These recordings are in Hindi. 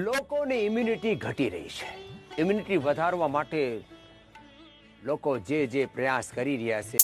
લોકોની ઇમ્યુનિટી ઘટી રહી છે. ઇમ્યુનિટી વધારવા માટે લોકો જે પ્રયાસ કરી રહ્યા છે.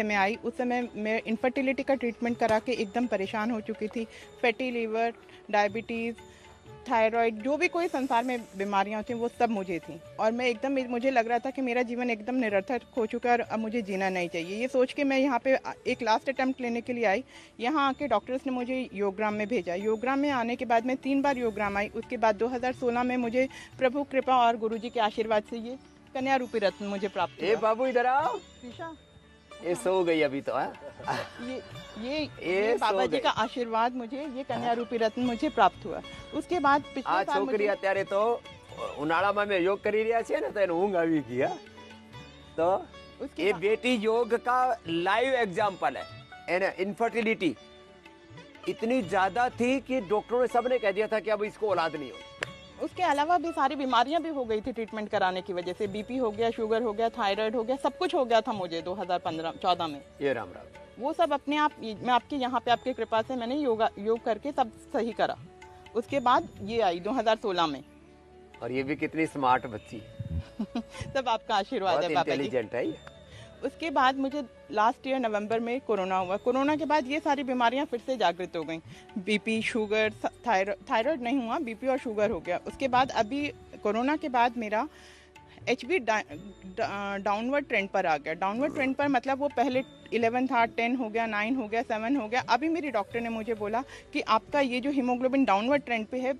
में आई उस समय मैं इनफर्टिलिटी का ट्रीटमेंट करा के एकदम परेशान हो चुकी थी। फैटी लीवर, डायबिटीज़, थायराइड, जो भी कोई संसार में बीमारियां थी वो सब मुझे थी। और मैं एकदम, मुझे लग रहा था कि मेरा जीवन एकदम निरर्थक हो चुका है और अब मुझे जीना नहीं चाहिए। ये सोच के मैं यहाँ पे एक लास्ट अटैम्प्ट लेने के लिए आई। यहाँ आके डॉक्टर्स ने मुझे योगग्राम में भेजा। योगग्राम में आने के बाद मैं 3 बार योगग्राम आई। उसके बाद 2016 में मुझे प्रभु कृपा और गुरुजी के आशीर्वाद से ये कन्या रूपी रत्न मुझे प्राप्त हुआ। बाबू इधर आओ। शीशा ये सो गई अभी तो। ये बाबा जी का आशीर्वाद, मुझे ये कन्या रूपी रत्न मुझे प्राप्त हुआ। उसके बाद આ છોકરી અત્યારે તો ઉનાળામાં મેં યોગ કરી રહ્યા છે ને તો એને ઊંઘ આવી ગઈ। તો ये बेटी योग का लाइव एग्जाम्पल है। एने इनफर्टिलिटी इतनी ज्यादा थी कि डॉक्टरों ने सबने कह दिया था कि अब इसको औलाद नहीं होगी। उसके अलावा भी सारी बीमारियां भी हो गई थी ट्रीटमेंट कराने की वजह से। बीपी हो गया, शुगर हो गया, थायराइड हो गया, सब कुछ हो गया था मुझे 2014 में। ये राम राम। वो सब अपने आप, मैं आपके यहाँ पे आपके कृपा से मैंने योग करके सब सही करा। उसके बाद ये आई 2016 में। और ये भी कितनी स्मार्ट बच्ची। सब आपका आशीर्वाद है बाबा जी। उसके बाद मुझे लास्ट ईयर नवंबर में कोरोना हुआ। कोरोना के बाद ये सारी बीमारियां फिर से जागृत हो गई। बीपी, शुगर, थायराइड नहीं हुआ, बीपी और शुगर हो गया। उसके बाद अभी कोरोना के बाद मेरा HB डाउनवर्ड ट्रेंड पर आ गया। डाउनवर्ड ट्रेंड पर मतलब वो पहले 11 था, 10 हो गया, 9 हो गया, 7 हो गया। अभी मेरी डॉक्टर ने मुझे बोला कि आपका ये जो हीमोग्लोबिन डाउनवर्ड ट्रेंड पे है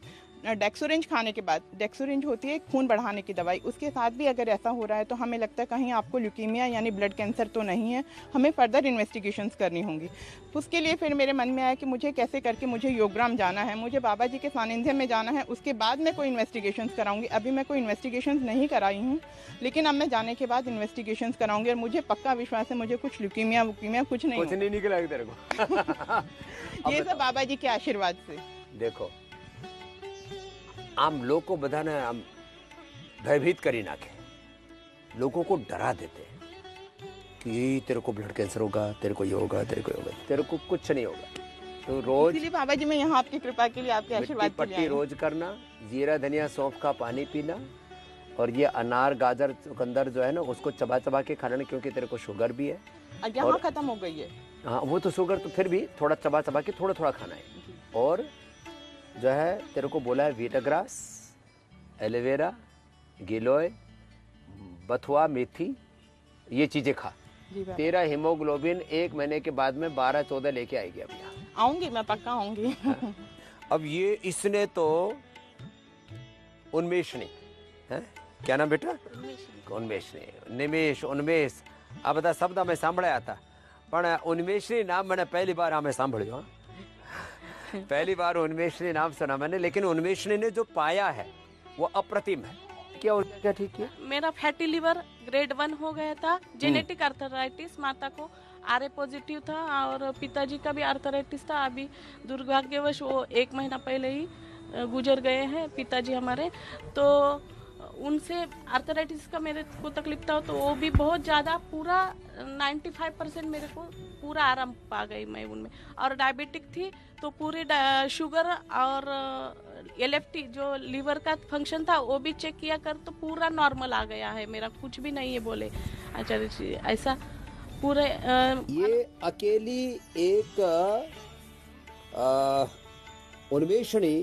डेक्सोरेंज खाने के बाद, डेक्सोरेंज होती है खून बढ़ाने की दवाई, उसके साथ भी अगर ऐसा हो रहा है तो हमें लगता है कहीं आपको ल्यूकीमिया यानी ब्लड कैंसर तो नहीं है, हमें फर्दर इन्वेस्टिगेशंस करनी होंगी। उसके लिए फिर मेरे मन में आया कि मुझे कैसे करके मुझे योगग्राम जाना है, मुझे बाबा जी के सानिध्य में जाना है, उसके बाद मैं कोई इन्वेस्टिगेशंस कराऊंगी। अभी मैं कोई इन्वेस्टिगेशंस नहीं कराई हूँ, लेकिन अब मैं जाने के बाद इन्वेस्टिगेशंस कराऊंगी और मुझे पक्का विश्वास है मुझे कुछ ल्यूकीमिया वुकीमिया कुछ नहीं कुछ नहीं निकला तेरे को। ये सब बाबा जी के आशीर्वाद से। देखो आम लोग को बधाने आम भयभीत करी नाखे, लोगों को डरा देते हैं कि तेरे को ब्लड कैंसर होगा, तेरे को ये होगा, तेरे को ये होगा, तेरे को कुछ नहीं होगा। तो रोज इसलिए बाबा जी मैं यहाँ आपकी कृपा के लिए, आपके आशीर्वाद के लिए पट्टी रोज करना, जीरा धनिया सौंफ का पानी पीना, और ये अनार गाजर चुकंदर जो है ना उसको चबा चबा के खाना, क्योंकि तेरे को शुगर भी है। और यहाँ खत्म हो गई है। हाँ वो तो शुगर, तो फिर भी थोड़ा चबा चबा के थोड़ा थोड़ा खाना है। और जो है तेरे को बोला है वीटाग्रास, एलोवेरा, गिलोय, बथुआ, मेथी, ये चीजें खा। तेरा हीमोग्लोबिन 1 महीने के बाद में 12-14 लेके आएगी। अब यहाँ आऊंगी, मैं पक्का आऊंगी। अब ये इसने तो उन्मेषणी है, क्या नाम बेटा? उन्मेषणी, निमेश, उन्मेष, આ બધા શબ્દ અમે સાંભળ્યા હતા, પણ ઉન્મેષની નામ મને પહેલી बार અમે સાંભળ્યો। पहली बार उन्मेषनी नाम सुना मैंने, लेकिन उन्मेषनी ने जो पाया है वो अप्रतिम है। क्या हो क्या ठीक है? मेरा फैटी लिवर ग्रेड 1 हो गया था, जेनेटिक आर्थराइटिस, माता को आरए पॉजिटिव था और पिताजी का भी आर्थराइटिस था। अभी दुर्भाग्यवश वो 1 महीना पहले ही गुजर गए हैं पिताजी हमारे। तो उनसे आर्थराइटिस का मेरे को तकलीफ था, तो वो भी बहुत ज़्यादा, पूरा 95% मेरे को पूरा आराम पा गई मैं उनमें। और डायबिटिक थी तो पूरी शुगर और एलएफटी जो लीवर का फंक्शन था वो भी चेक किया कर, तो पूरा नॉर्मल आ गया है मेरा, कुछ भी नहीं है बोले आचार्य जी। ऐसा पूरे ये अकेली एक उन्मेषणी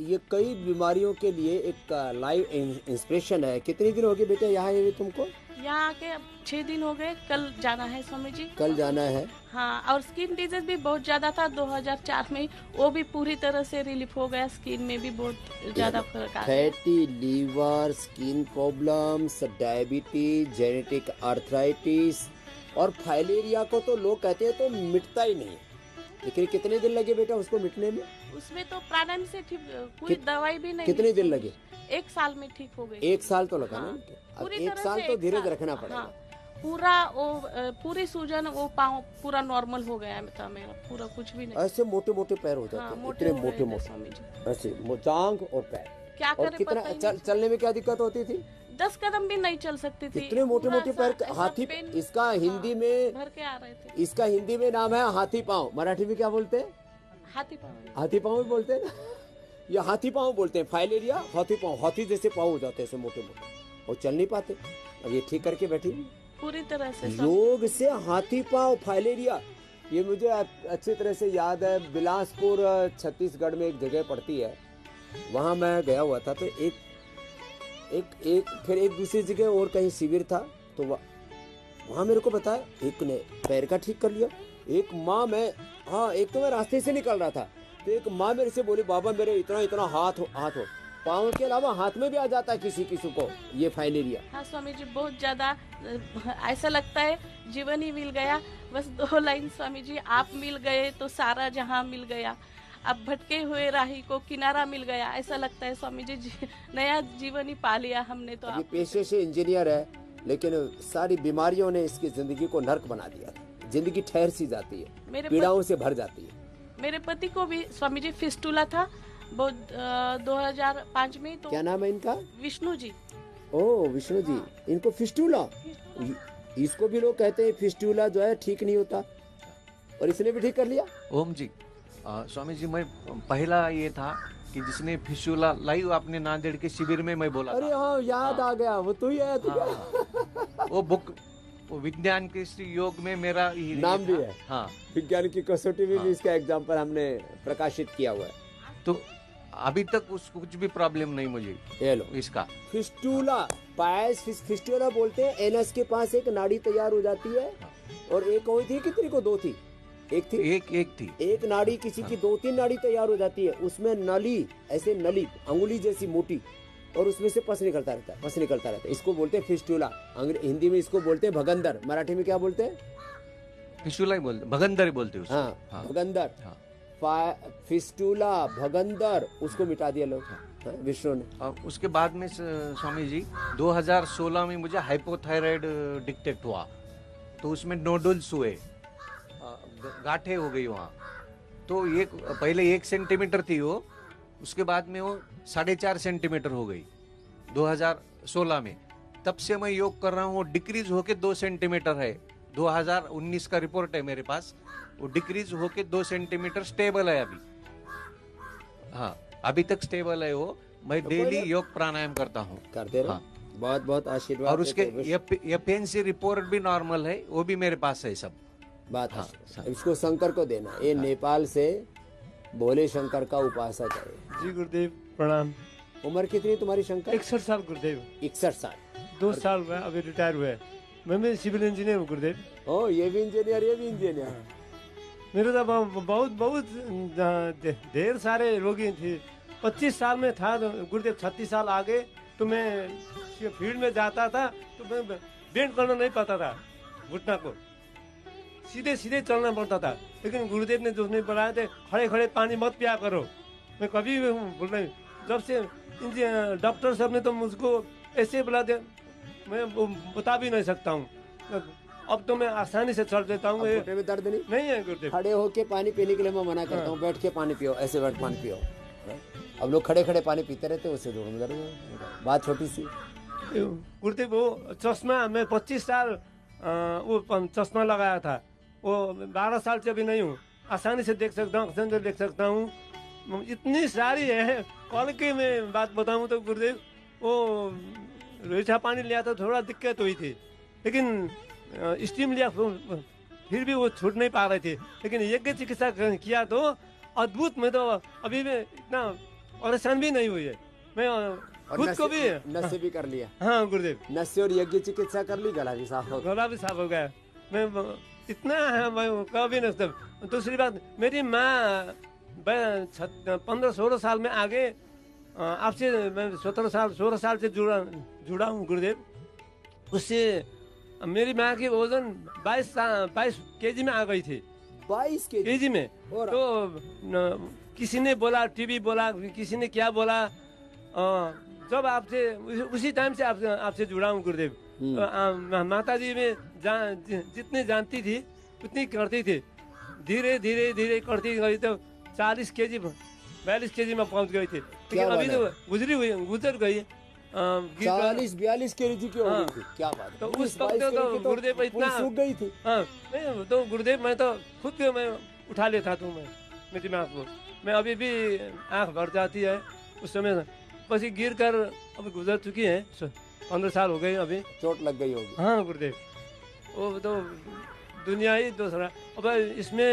ये कई बीमारियों के लिए एक लाइव इंस्पिरेशन है। कितने दिन हो गए बेटा यहाँ आए तुमको? यहाँ आके 6 दिन हो गए, कल जाना है स्वामी जी। कल जाना है। हाँ, और स्किन डिजीज भी बहुत ज्यादा था 2004 में, वो भी पूरी तरह से रिलीफ हो गया। स्किन में भी बहुत ज्यादा फर्क आ गया। Fatty liver, skin problems, diabetes, genetic arthritis और फाइलेरिया को तो लोग कहते हैं तो मिटता ही नहीं, लेकिन कितने दिन लगे बेटा उसको मिटने में? उसमें तो प्राणायाम से ठीक, कोई दवाई भी नहीं। कितने दिन लगे? 1 साल में ठीक हो गई। 1 साल तो लगा ना? अब पूरी 1 साल तो धीरज रखना पड़ेगा। हाँ, पूरा वो पूरी सूजन, वो पाँव पूरा नॉर्मल हो गया था मेरा, पूरा कुछ भी नहीं। ऐसे मोटे मोटे पैर हो जाते हैं, इतने मोटे मोटे स्वामी जी। ऐसे टांग और पैर। क्या और करे कितना पता ही चलने में क्या दिक्कत होती थी? 10 कदम भी नहीं चल सकती थी। इतने मोटे मोटे पैर, हाथी। इसका हिंदी में भर के आ रहे थे। इसका हिंदी में नाम है हाथी पाँव। मराठी में क्या बोलते हैं? हाथी पाँव। हाथी पाँव बोलते हैं ना, ये हाथी पाँव बोलते हैं। फाइलेरिया हाथी पाँव, हाथी जैसे पाँव हो जाते हैं ऐसे मोटे मोटे और चल नहीं पाते। अब ये ठीक करके बैठी पूरी तरह से योग से हाथी पाँव, फाइलेरिया। ये मुझे अच्छी तरह से याद है, बिलासपुर छत्तीसगढ़ में एक जगह पड़ती है, वहाँ मैं गया हुआ था। तो फिर एक दूसरी जगह और कहीं शिविर था, तो वहाँ मेरे को बताया एक ने पैर का ठीक कर लिया। एक माँ, मैं हाँ एक तो मैं रास्ते से निकल रहा था, तो एक माँ मेरे से बोली बाबा मेरे इतना इतना हाथ हो, पाँव के अलावा हाथ में भी आ जाता है किसी किसी को ये फाइलेरिया। हाँ स्वामी जी, बहुत ज्यादा ऐसा लगता है जीवन ही मिल गया। बस 2 लाइन स्वामी जी, आप मिल गए तो सारा जहां मिल गया। अब भटके हुए राही को किनारा मिल गया, ऐसा लगता है स्वामी जी, नया जीवन ही पा लिया हमने तो। ये पेशे से इंजीनियर है, लेकिन सारी बीमारियों ने इसकी जिंदगी को नर्क बना दिया। जिंदगी ठहर सी जाती है, पीड़ाओं से भर जाती है। मेरे पति को भी स्वामी जी फिस्टूला था बहुत 2005 में। तो क्या नाम है इनका? विष्णु जी। ओह विष्णु जी। इनको फिस्टूला, इसको भी लोग कहते हैं फिस्टूला जो है ठीक नहीं होता, और इसने भी ठीक कर लिया। ओम जी। स्वामी जी, मैं पहला ये था कि जिसने फिस्टूला लाइव आपने नांदेड़ के शिविर में मैं बोला। अरे हाँ याद आ गया, वो तू ही है। वो बुक, वो विज्ञान के योग में मेरा नाम भी है। हाँ, विज्ञान की कसौटी में भी इसका एग्जाम्पल हमने प्रकाशित किया हुआ है। तो अभी तक उसको कुछ भी प्रॉब्लम नहीं मुझे। ये लो इसका फिस्टूला, पायस फिस्टूला बोलते हैं। एनस के पास एक नाड़ी तैयार हो जाती है, और एक और थी, कितनी को 2 थी, एक थी, एक थी। एक नाड़ी किसी की 2-3 नाड़ी तैयार हो जाती है, उसमें नली, ऐसे नली अंगुली जैसी मोटी, और उसमें से पस निकलता रहता है। इसको बोलते हैं फिस्टुला। हिंदी में इसको बोलते हैं भगंदर, मराठी में क्या बोलते हैं? फिस्टुला ही बोलते, भगंदर ही बोलते उसको। हाँ, भगंदर। हाँ। फिस्टुला, भगंदर, उसको मिटा दिया लोग, विष्णु ने। और उसके बाद में स्वामी जी 2016 में मुझे हाइपोथायराइड डिटेक्ट हुआ, तो उसमें नोडुल्स हुए, गांठें हो गई वहाँ। तो एक पहले 1 सेंटीमीटर थी वो, उसके बाद में वो 4.5 सेंटीमीटर हो गई 2016 में। तब से मैं योग कर रहा हूँ, वो डिक्रीज होके 2 सेंटीमीटर है। 2019 का रिपोर्ट है मेरे पास, वो डिक्रीज होके 2 सेंटीमीटर स्टेबल है अभी। हाँ, अभी तक स्टेबल है वो। मैं डेली योग प्राणायाम करता हूँ। करते रहो। हाँ। बहुत बहुत आशीर्वाद। और उसके एफएनसी रिपोर्ट भी नॉर्मल है, वो भी मेरे पास है सब। बात हाँ, इसको शंकर को देना। ये नेपाल से भोले शंकर का उपासक है। जी गुरुदेव प्रणाम। उम्र कितनी तुम्हारी शंकर? 61 साल गुरुदेव। 61 साल। 2 साल हुआ अभी रिटायर हुए। मैं सिविल इंजीनियर हूँ गुरुदेव। ओ, ये भी इंजीनियर, ये भी इंजीनियर। मेरे तो बहुत ढेर सारे रोगी थे। 25 साल में था गुरुदेव, 36 साल आगे तो मैं फील्ड में जाता था, तो मैं बेंड करना नहीं पाता था, घुटना को सीधे सीधे चलना पड़ता था। लेकिन गुरुदेव ने जो नहीं बनाए थे, खड़े खड़े पानी मत पिया करो। मैं कभी भी भूल नहीं। जब से डॉक्टर साहब ने तो मुझको ऐसे बुला दिया, मैं बता भी नहीं सकता हूँ। अब तो मैं आसानी से चल देता हूँ। घुटने में दर्द नहीं है गुरुदेव। खड़े होके पानी पीने के लिए मैं मना करता हूँ। बैठ के पानी पियो, ऐसे बैठ पानी पियो। अब लोग खड़े खड़े पानी पीते रहते, उससे जोड़ में दर्द है। बात छोटी सी। गुरुदेव वो चश्मा, मैं 25 साल वो चश्मा लगाया था, वो 12 साल से भी नहीं हूँ। आसानी से देख सकता हूँ, आसानी से देख सकता हूँ। इतनी सारी है। कल की मैं बात बताऊँ तो गुरुदेव, वो रेछा पानी लिया था, थोड़ा दिक्कत हुई थी, लेकिन स्टीम लिया फिर भी वो छूट नहीं पा रहे थे। लेकिन यज्ञ चिकित्सा किया तो अद्भुत। मैं तो अभी में इतना परेशान भी नहीं हुई है। मैं खुद को भी नशे भी कर लिया। हाँ गुरुदेव, नशे और यज्ञ चिकित्सा कर ली, गला भी साफ हो गया। गला भी साफ हो गया। मैं इतना है, मैं कभी नहीं सकता। दूसरी बात, मेरी माँ 15-16 साल में आगे आपसे, मैं 16 साल से जुड़ा हूँ गुरुदेव। उससे मेरी माँ की वजन 22 केजी में आ गई थी। 22 केजी में। तो किसी ने बोला, टीवी बोला, किसी ने क्या बोला। जब आपसे उसी टाइम से आपसे जुड़ा हूँ गुरुदेव। माता जी में जितनी जानती थी उतनी करती थी। धीरे धीरे धीरे करती गई तो 40 केजी 42 केजी में पहुंच गई थी। लेकिन अभी तो गुजर गई 40-42 केजी की हो गई थी। क्या बात। तो उस वक्त तो गुरुदेव इतना सूख गई थी। हाँ, तो गुरुदेव मैं तो खुद को मैं उठा लेता था। मेरी माँ को मैं अभी भी आँख भर जाती है उस समय। बस गिर कर अब गुजर चुकी है, 15 साल हो गए। अभी चोट लग गई होगी। हाँ गुरुदेव, वो तो दुनिया ही दूसरा। अब इसमें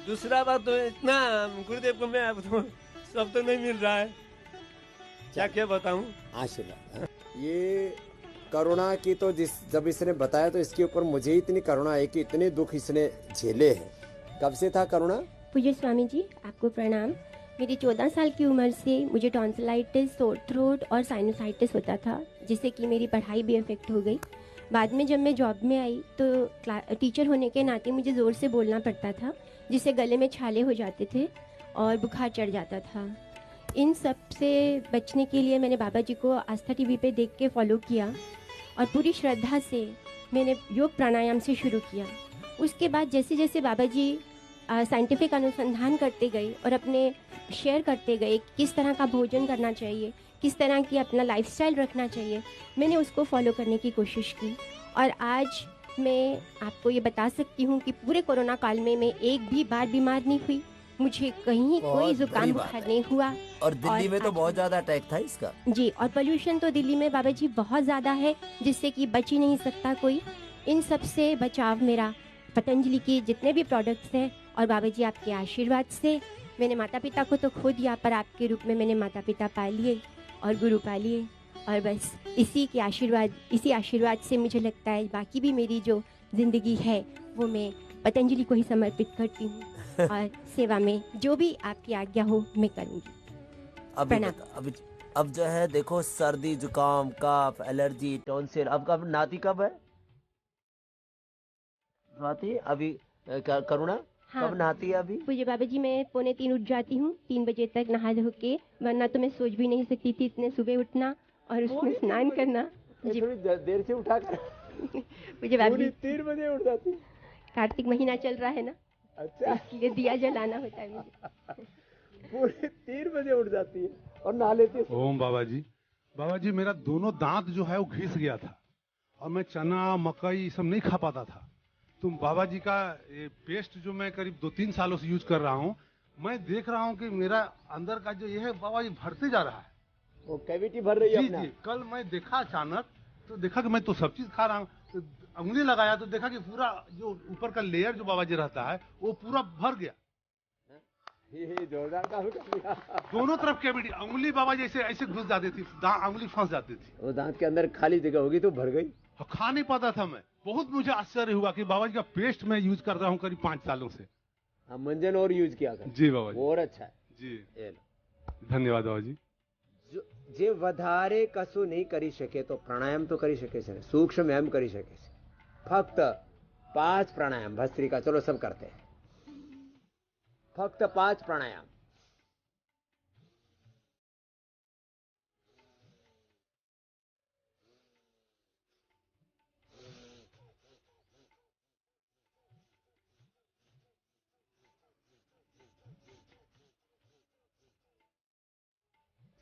दूसरा बात तो इतना गुरुदेव को मैं अब तो सब तो नहीं मिल रहा है, क्या बताऊं। आशीर्वाद। ये करुणा की तो जब इसने बताया तो इसके ऊपर मुझे इतनी करुणा है कि इतने दुख इसने झेले हैं। कब से था करुणा? पूज्य स्वामी जी, आपको प्रणाम। मेरी 14 साल की उम्र से मुझे टॉन्सिलाइटिस, सोर थ्रोट और साइनोसाइटिस होता था, जिससे कि मेरी पढ़ाई भी अफेक्ट हो गई। बाद में जब मैं जॉब में आई तो टीचर होने के नाते मुझे ज़ोर से बोलना पड़ता था, जिससे गले में छाले हो जाते थे और बुखार चढ़ जाता था। इन सब से बचने के लिए मैंने बाबा जी को आस्था टीवी पे देख के फॉलो किया और पूरी श्रद्धा से मैंने योग प्राणायाम से शुरू किया। उसके बाद जैसे जैसे बाबा जी साइंटिफिक अनुसंधान करते गए और अपने शेयर करते गए किस तरह का भोजन करना चाहिए, किस तरह की अपना लाइफस्टाइल रखना चाहिए, मैंने उसको फॉलो करने की कोशिश की। और आज मैं आपको ये बता सकती हूँ कि पूरे कोरोना काल में मैं एक भी बार बीमार नहीं हुई। मुझे कहीं कोई जुकाम बुखार नहीं हुआ। और दिल्ली में तो बहुत ज्यादा अटैक था इसका। जी, और पोल्यूशन तो दिल्ली में बाबा जी बहुत ज़्यादा है, जिससे कि बच ही नहीं सकता कोई। इन सब से बचाव मेरा पतंजलि के जितने भी प्रोडक्ट्स हैं और बाबा जी आपके आशीर्वाद से। मैंने माता पिता को तो खो दिया, पर आपके रूप में मैंने माता पिता पा लिए और गुरु पा लिए। और बस इसी आशीर्वाद से मुझे लगता है बाकी भी मेरी जो ज़िंदगी है वो मैं पतंजलि को ही समर्पित करती हूँ और सेवा में जो भी आपकी आज्ञा हो मैं करूँगी। अभी प्रणाम। अब जो है देखो, सर्दी जुकाम कफ एलर्जी टॉन्सिल, अब कब नाती कब है स्वाति? अभी करुणा हाँ। कब नहाती है अभी? पूज्य बाबा जी, मैं 2:45 उठ जाती हूँ, 3 बजे तक नहा धो के, वरना तो मैं सोच भी नहीं सकती थी इतने सुबह उठना और उसमें स्नान करना। जी थोड़ी देर से उठा कर पूज्य बाबा जी, 3 बजे उठ जाती। कार्तिक महीना चल रहा है ना, अच्छा, इसलिए दिया जलाना होता है मुझे। पूरे 3 बजे उठ जाती है और नहा लेती है। ओम बाबा जी मेरा दोनों दांत जो है वो घिस गया था और मैं चना मकई ये सब नहीं खा पाता था। तो बाबा जी का ये पेस्ट जो मैं करीब 2-3 सालों से यूज कर रहा हूँ, मैं देख रहा हूँ कि मेरा अंदर का जो ये है बाबा जी भरते जा रहा है। वो कैविटी भर रही है जी अपना। जी, कल मैं देखा अचानक, तो देखा कि मैं तो सब चीज खा रहा हूँ, तो उंगली लगाया तो देखा कि पूरा जो ऊपर का लेयर जो बाबा जी रहता है वो पूरा भर गया। ये जोरदार काम कर दिया। दोनों तरफ कैविटी, उंगली बाबा जी ऐसे ऐसे घुस जाती थी, उंगली फंस जाती थी वो दांत के अंदर खाली जगह होगी तो भर गई। और खा नहीं पाता था मैं। बहुत मुझे आश्चर्य हुआ कि बाबा जी का पेस्ट मैं यूज कर रहा हूँ करीब 5 सालों से। हाँ, मंजन और यूज किया कर। जी बाबा जी। वो और अच्छा है। जी ये लो। धन्यवाद बाबा जी। જે વધારે કશું નહીં કરી શકે તો પ્રાણાયામ તો કરી શકે છે, સૂક્ષ્મ વ્યાયામ કરી શકે છે। ફક્ત 5 પ્રાણાયામ ભસ્ત્રિકા, ચલો सब करते हैं। फक्त 5 प्राणायाम।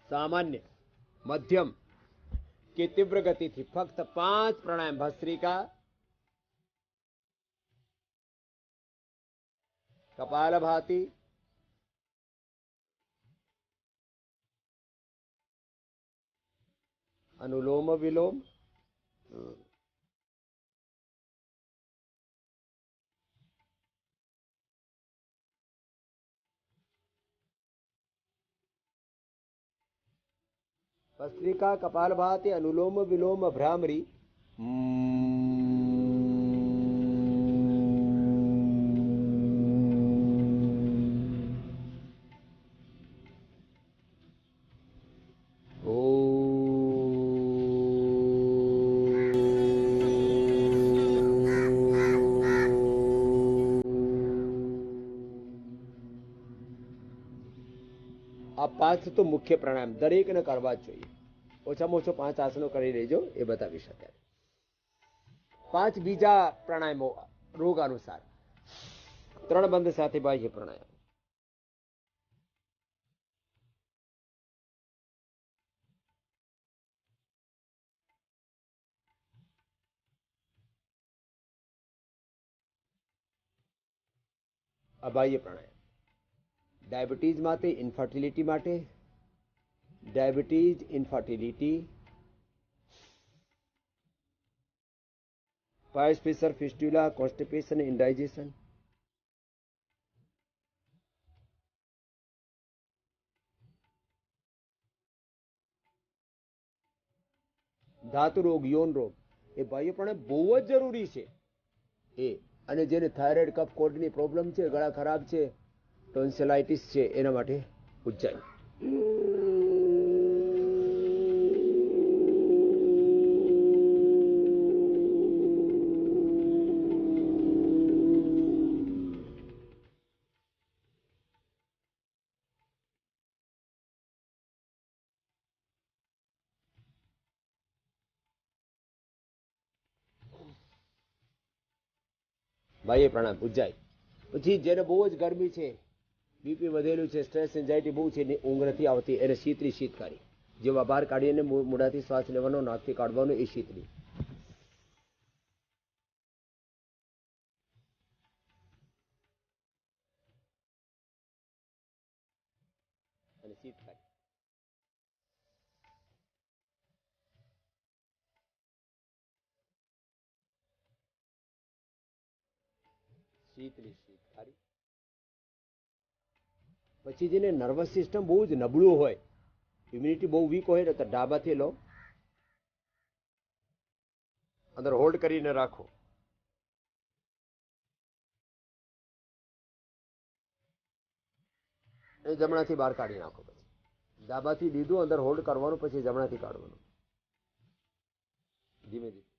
सामान्य, मध्यम की तीव्र गति थी। फक्त 5 प्राणायाम भस्त्रिका, कपालभाति, अनुलोम विलोम, भस्त्रिका, कपालभाति, अनुलोम विलोम, भ्रामरी। આ 5 તો મુખ્ય પ્રાણાયામ દરેકને કરવા જ જોઈએ। ઓછામાં ઓછો 5 આસનો કરી લેજો, એ બતાવી શકાય। 5 બીજા પ્રાણાયામો રોગ અનુસાર। 3 બંધ સાથે બાહ્ય પ્રાણાયામ। અબાહ્ય પ્રાણાયામ ડાયાબિટીસ માટે, ઇન્ફર્ટિલિટી માટે, ડાયાબિટીસ, ઇન્ફર્ટિલિટી, પાયસ પ્રેશર, ફિસ્ટુલા, કોન્સ્ટિપેશન, ઇન્ડાઇजेशन, ધાતુ રોગ, યૌન રોગ, એ બાહ્ય પ્રાણાયામ બહુ જ જરૂરી છે। એ અને જેને થાઇરોઇડ કફ કોડની પ્રોબ્લેમ છે, ગળા ખરાબ છે, ટોન્સિલાઇટિસ છે, એના માટે ઉજ્જૈન। બાહ્ય પ્રાણાયામ ઉજ્જાય। પછી જેને બહુ જ ગરમી છે, બીપી વધેલું છે, સ્ટ્રેસ એન્ઝાઇટી બહુ છે, ને ઊંઘ નથી આવતી, એને શીતળી શીતકારી, જેવા બહાર કાઢીને મોઢાથી શ્વાસ લેવાનો, નાકથી કાઢવાનો, એ શીતળી। અને શીતકારી શીતળી શીતકારી। પછી જેને નર્વસ સિસ્ટમ બહુ જ નબળું હોય, ઇમ્યુનિટી બહુ વીક હોય ને, તો ડાબાથી લો, અંદર હોલ્ડ કરીને રાખો, એ જમણાથી બહાર કાઢી નાખો. પછી ડાબાથી લીધું, અંદર હોલ્ડ કરવાનું, પછી જમણાથી કાઢવાનું. ધીમે ધીમે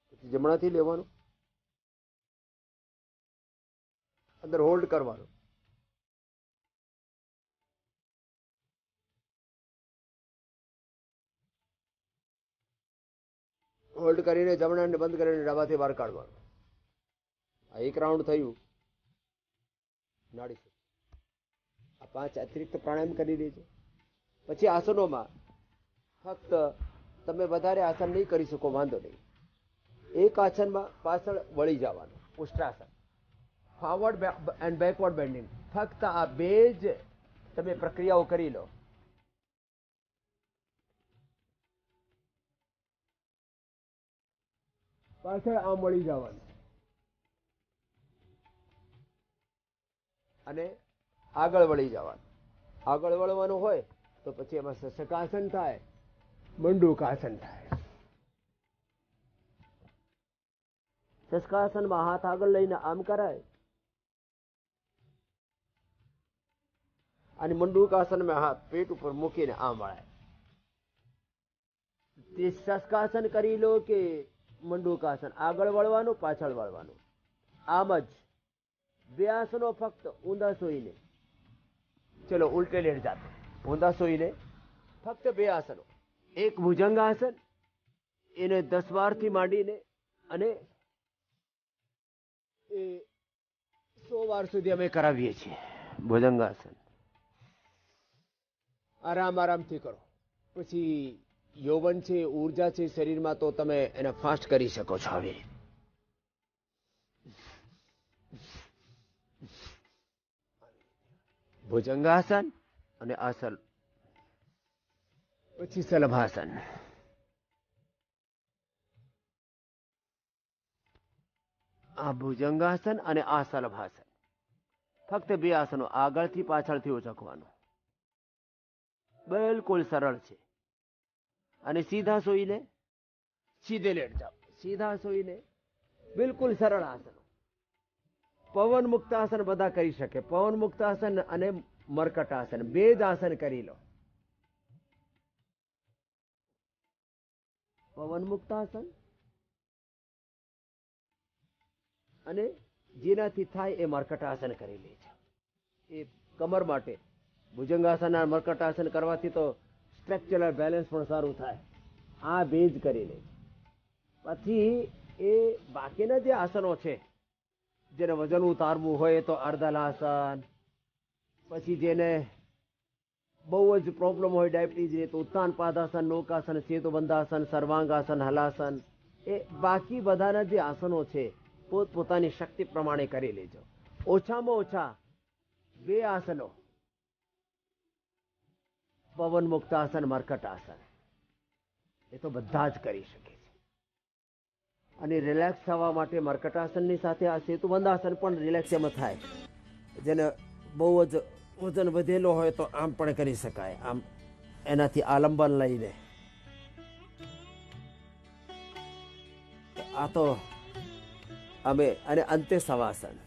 પછી જમણાથી લેવાનું, અંદર હોલ્ડ કરવાનું. હોલ્ડ કરીને જમણાને બંધ કરીને ડાબાથી બહાર કાઢવાનું. આ એક રાઉન્ડ થયું નાડી શુદ્ધિ. આ 5 અતિરિક્ત પ્રાણાયામ કરી દેજો. પછી આસનોમાં ફક્ત તમે વધારે આસન નહીં કરી શકો, વાંધો નહીં. એક આસનમાં પાછળ વળી જવાનું, ઉષ્ટ્રાસન, ફોરવર્ડ એન્ડ બેકવર્ડ બેન્ડિંગ. ફક્ત આ બે જ તમે પ્રક્રિયાઓ કરી લો. પાછળ આમ વળી જવાનું અને આગળ વળી જવાનું. આગળ વળવાનું હોય તો પછી એમાં શશકાસન થાય, મંડૂકાસન થાય. શશકાસનમાં હાથ આગળ લઈને આમ કરાય અને મંડૂકાસનમાં હાથ પેટ ઉપર મૂકીને આમ વળાય. તે શશકાસન કરી લો કે મંડૂકાસન, આગળ વળવાનું, પાછળ વળવાનું. આમ જ બે આસનો ફક્ત ઊંધા સોઈને, ચલો ઉલટે લેટ જાતે, ઊંધા સોઈને ફક્ત બે આસનો. એક ભુજંગાસન, એને 10-12 થી માંડીને અને એ 100 વાર સુધી અમે કરાવીએ છીએ. ભુજંગાસન આરામથી કરો. પછી યૌવન છે, ઉર્જા છે શરીરમાં, તો તમે એને ફાસ્ટ કરી શકો છો. આવી ભુજંગાસન અને આસન. પછી સલભાસન. આ ભુજંગાસન અને આ સલભાસન. ફક્ત બે આસનો, આગળથી પાછળથી ઉચકવાનું. બિલકુલ સરળ છે. અને સીધા સોઈને સીધે લેટ જાઓ. સીધા સોઈને બિલકુલ સરળ આસનો. પવન મુક્તાસન બધા કરી શકે. પવન મુક્તાસન અને મરકટાસન બે જ આસન કરી લો. પવન મુક્તાસન અને જેનાથી થાય એ મરકટાસન કરી લેજો. એ કમર માટે ભુજંગાસન અને મરકટાસન કરવાથી તો સ્ટ્રક્ચરલ બેલેન્સ પણ સારું થાય. આ બે જ કરી લે. પછી એ બાકીના જે આસનો છે, જેને વજન ઉતારવું હોય તો અર્ધલાસન, પછી જેને બહુ જ પ્રોબ્લેમ હોય ડાયાબિટીસ તો ઉત્તાન પાદાસન, નૌકાસન, સેતુબંધાસન, સર્વાંગાસન, હલાસન. એ બાકી બધાના જે આસનો છે પોતપોતાની શક્તિ પ્રમાણે કરી લેજો. ઓછામાં ઓછા બે આસનો, પવન મુક્તાસન, મરકટાસન, એ તો બધા જ કરી શકે છે. અને રિલેક્સ થવા માટે મરકટાસનની સાથે આ સેતુબંધાસન પણ રિલેક્સ એમાં થાય. જેને બહુ જ વજન વધેલો હોય તો આમ પણ કરી શકાય. આમ એનાથી આલંબન લઈને. આ તો અમે અને અંતે સવાસન.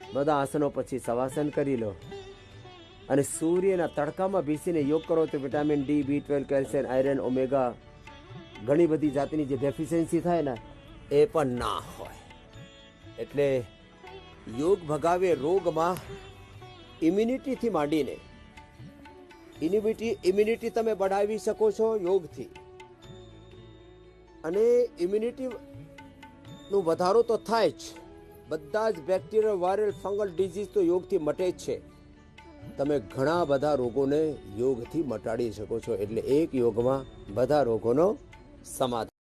બધા આસનો પછી સવાસન કરી લો. અને સૂર્યના તડકામાં બેસીને યોગ કરો તો vitamin D, B12, calcium, iron, omega, ઘણી બધી જાતની જે ડેફિશિયન્સી થાય ને એ પણ ના હોય. એટલે યોગ ભગાવે રોગમાં ઇમ્યુનિટીથી માંડીને ઇમ્યુનિટી તમે બઢાવી શકો છો યોગથી. અને ઇમ્યુનિટીનો વધારો તો થાય જ. બધા જ બેક્ટેરિયલ, વાયરલ, ફંગલ ડિઝીઝ તો યોગથી મટે જ છે. તમે ઘણા બધા રોગોને યોગથી મટાડી શકો છો. એટલે એક યોગમાં બધા રોગોનો સમાધાન.